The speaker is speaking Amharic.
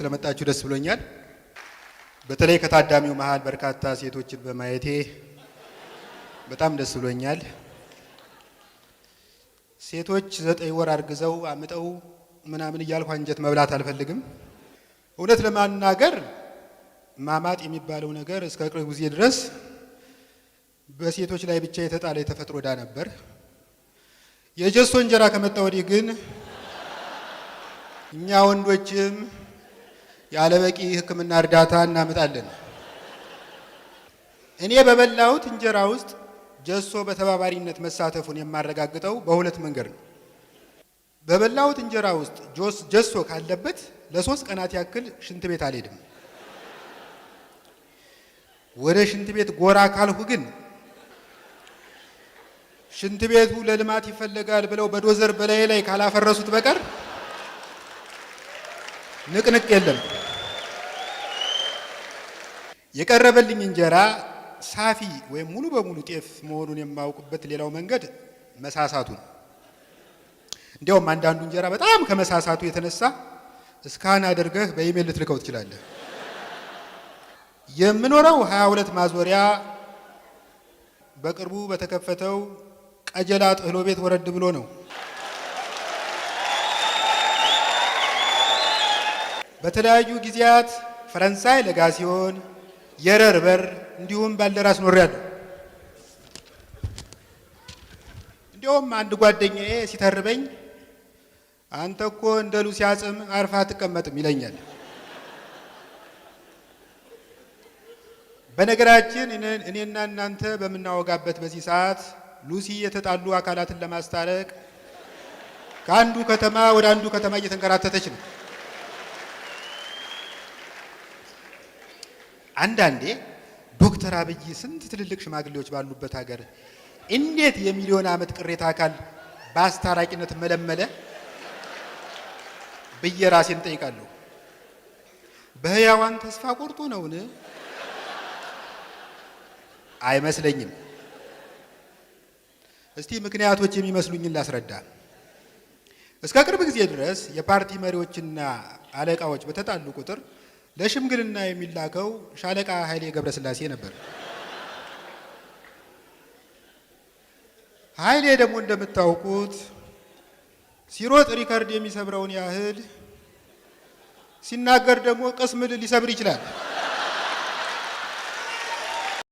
ስለመጣችሁ ደስ ብሎኛል። በተለይ ከታዳሚው መሃል በርካታ ሴቶችን በማየቴ በጣም ደስ ብሎኛል። ሴቶች 9 ወር አርግዘው አምጠው ምናምን እያልኩ አንጀት መብላት አልፈልግም። እውነት ለማናገር ማማጥ የሚባለው ነገር እስከ ቅርብ ጊዜ ድረስ በሴቶች ላይ ብቻ የተጣለ የተፈጥሮ ዕዳ ነበር። የጀሶ እንጀራ ከመጣ ወዲህ ግን እኛ ወንዶችም ያለበቂ ሕክምና እርዳታ እናመጣለን። እኔ በበላሁት እንጀራ ውስጥ ጀሶ በተባባሪነት መሳተፉን የማረጋግጠው በሁለት መንገድ ነው። በበላሁት እንጀራ ውስጥ ጀሶ ካለበት ለ3 ቀናት ያክል ሽንት ቤት አልሄድም። ወደ ሽንት ቤት ጎራ ካልሁ ግን ሽንት ቤቱ ለልማት ይፈልጋል ብለው በዶዘር በላይ ላይ ካላፈረሱት በቀር ንቅንቅ የለም። የቀረበልኝ እንጀራ ሳፊ ወይም ሙሉ በሙሉ ጤፍ መሆኑን የማውቅበት ሌላው መንገድ መሳሳቱ ነው። እንዲያውም አንዳንዱ እንጀራ በጣም ከመሳሳቱ የተነሳ እስካን አድርገህ በኢሜል ልትልከው ትችላለህ። የምኖረው 22 ማዞሪያ በቅርቡ በተከፈተው ቀጀላ ጥህሎ ቤት ወረድ ብሎ ነው። በተለያዩ ጊዜያት ፈረንሳይ ለጋሲዮን፣ የረር በር እንዲሁም ባልደራስ ኖሬያለሁ። እንዲያውም አንድ ጓደኛዬ ሲተርበኝ አንተ እኮ እንደ ሉሲ አጽም አርፋ አትቀመጥም ይለኛል። በነገራችን እኔና እናንተ በምናወጋበት በዚህ ሰዓት ሉሲ የተጣሉ አካላትን ለማስታረቅ ከአንዱ ከተማ ወደ አንዱ ከተማ እየተንከራተተች ነው። አንዳንዴ ዶክተር አብይ ስንት ትልልቅ ሽማግሌዎች ባሉበት ሀገር እንዴት የሚሊዮን ዓመት ቅሬታ አካል በአስታራቂነት መለመለ ብዬ ራሴን ጠይቃለሁ። በህያዋን ተስፋ ቆርጦ ነውን? አይመስለኝም። እስቲ ምክንያቶች የሚመስሉኝን ላስረዳ። እስከ ቅርብ ጊዜ ድረስ የፓርቲ መሪዎችና አለቃዎች በተጣሉ ቁጥር ለሽምግልና የሚላከው ሻለቃ ኃይሌ ገብረስላሴ ነበር። ኃይሌ ደግሞ እንደምታውቁት ሲሮጥ ሪከርድ የሚሰብረውን ያህል ሲናገር ደግሞ ቅስም ሊሰብር ይችላል።